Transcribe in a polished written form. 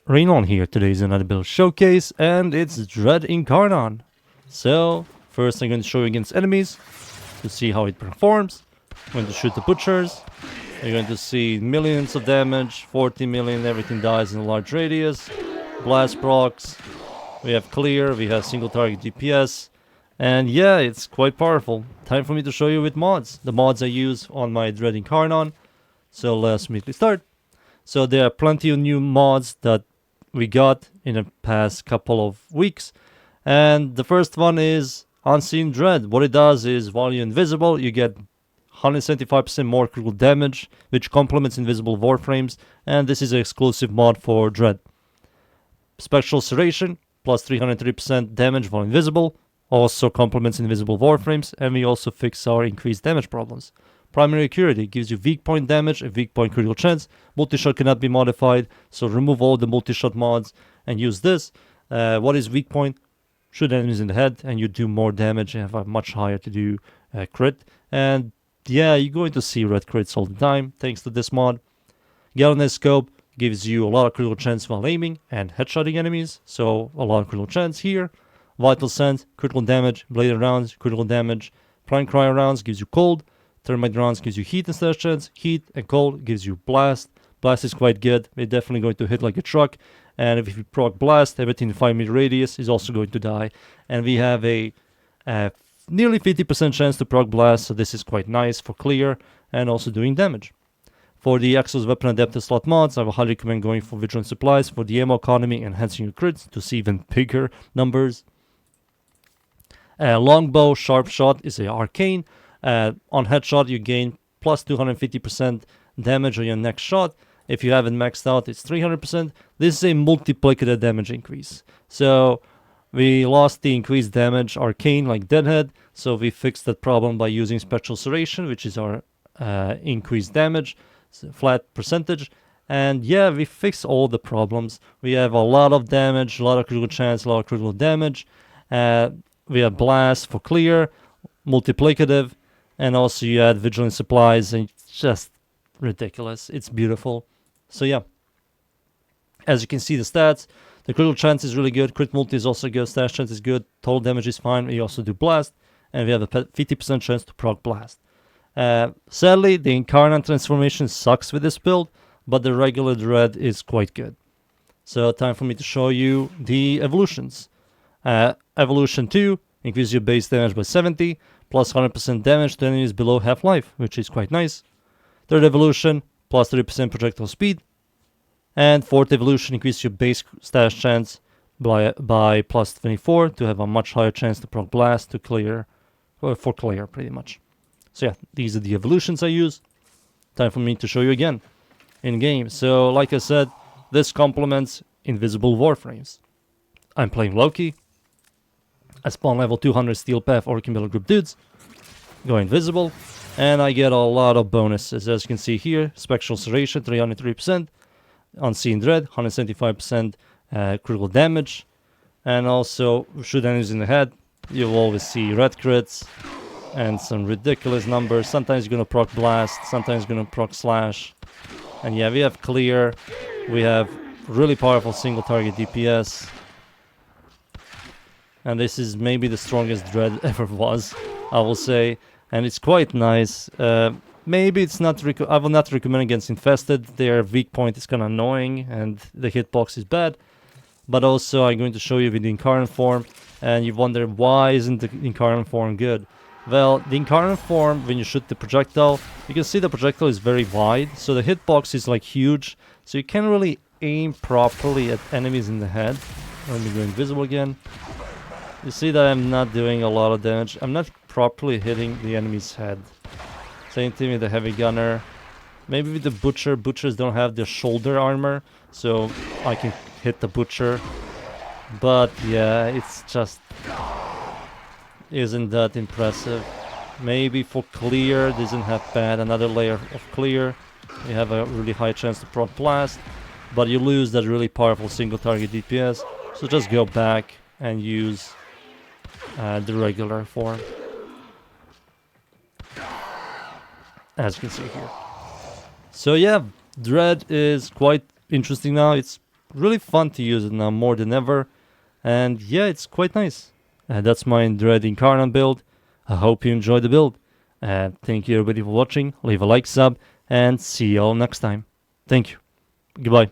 Rainollon here. Today is another build showcase and it's Dread Incarnon. So first I'm going to show you against enemies to see how it performs. I'm going to shoot the butchers. You're going to see millions of damage, 40 million, everything dies in a large radius. Blast procs, we have clear, we have single target DPS. And yeah, it's quite powerful. Time for me to show you with mods. The mods I use on my Dread Incarnon. So let's immediately start. So there are plenty of new mods that we got in the past couple of weeks. And the first one is Unseen Dread. What it does is while you're invisible, you get 175% more critical damage, which complements invisible Warframes. And this is an exclusive mod for Dread. Spectral Serration, plus 330% damage while invisible. Also complements invisible Warframes. And we also fix our increased damage problems. Primary Accuracy gives you weak point damage and weak point critical chance. Multi-shot cannot be modified, so remove all the multi-shot mods and use this. What is weak point? Shoot enemies in the head and you do more damage and have a much higher to do crit. And yeah, you're going to see red crits all the time thanks to this mod. Galvanized Scope gives you a lot of critical chance while aiming and headshotting enemies, so a lot of critical chance here. Vital Sense, critical damage. Bladed rounds, critical damage. Prime Cryo rounds gives you cold. Thermite rounds gives you heat and slash chance. Heat and cold gives you blast. Blast is quite good. We're definitely going to hit like a truck. And if you proc blast, everything in 5-meter radius is also going to die. And we have a nearly 50% chance to proc blast, so this is quite nice for clear and also doing damage. For the Axos Weapon Adaptive slot mods, I would highly recommend going for Vigilant Supplies for the ammo economy, enhancing your crits to see even bigger numbers. Longbow Sharp Shot is a arcane. On headshot you gain plus 250% damage on your next shot. If you have it maxed out, it's 300%. This is a multiplicative damage increase. So we lost the increased damage arcane like Deadhead, so we fixed that problem by using Spectral Serration, which is our increased damage, flat percentage. And yeah, we fixed all the problems. We have a lot of damage, a lot of critical chance, a lot of critical damage. We have blast for clear, multiplicative. And also you add Vigilant Supplies, and it's just ridiculous. It's beautiful. So yeah. As you can see the stats, the critical chance is really good. Crit multi is also good. Stash chance is good. Total damage is fine. We also do blast. And we have a 50% chance to proc blast. Sadly, the Incarnon transformation sucks with this build, but the regular Dread is quite good. So time for me to show you the evolutions. Evolution 2 increases your base damage by 70. Plus 100% damage to enemies below half-life, which is quite nice. Third evolution, plus 30% projectile speed. And fourth evolution increases your base stash chance by plus 24 to have a much higher chance to proc blast to clear, or for clear pretty much. So yeah, these are the evolutions I use. Time for me to show you again in game. So like I said, this complements invisible Warframes. I'm playing Loki. I spawn level 200 Steel Path Orc Middle Group dudes, go invisible, and I get a lot of bonuses. As you can see here, Spectral Serration 303%, Unseen Dread 175% critical damage, and also shoot enemies in the head. You'll always see red crits and some ridiculous numbers. Sometimes you're gonna proc blast, sometimes you're gonna proc slash, and yeah, we have clear, we have really powerful single target DPS. And this is maybe the strongest Dread ever was, I will say. And it's quite nice. Maybe it's not... I will not recommend against Infested. Their weak point is kind of annoying and the hitbox is bad. But also I'm going to show you with the Incarnon form. And you wonder, why isn't the Incarnon form good? Well, the Incarnon form, when you shoot the projectile, you can see the projectile is very wide. So the hitbox is like huge. So you can't really aim properly at enemies in the head. Let me go invisible again. You see that I'm not doing a lot of damage. I'm not properly hitting the enemy's head. Same thing with the heavy gunner. Maybe with the butcher. Butchers don't have the shoulder armor, so I can hit the butcher. But yeah, it's just isn't that impressive. Maybe for clear, this isn't half bad. Another layer of clear. You have a really high chance to proc blast, but you lose that really powerful single target DPS. So just go back and use the regular form, as you can see here. So yeah, Dread is quite interesting now. It's really fun to use it now more than ever. And yeah, it's quite nice. That's my Dread Incarnon build. I hope you enjoyed the build. Thank you everybody for watching. Leave a like, sub, and see you all next time. Thank you. Goodbye.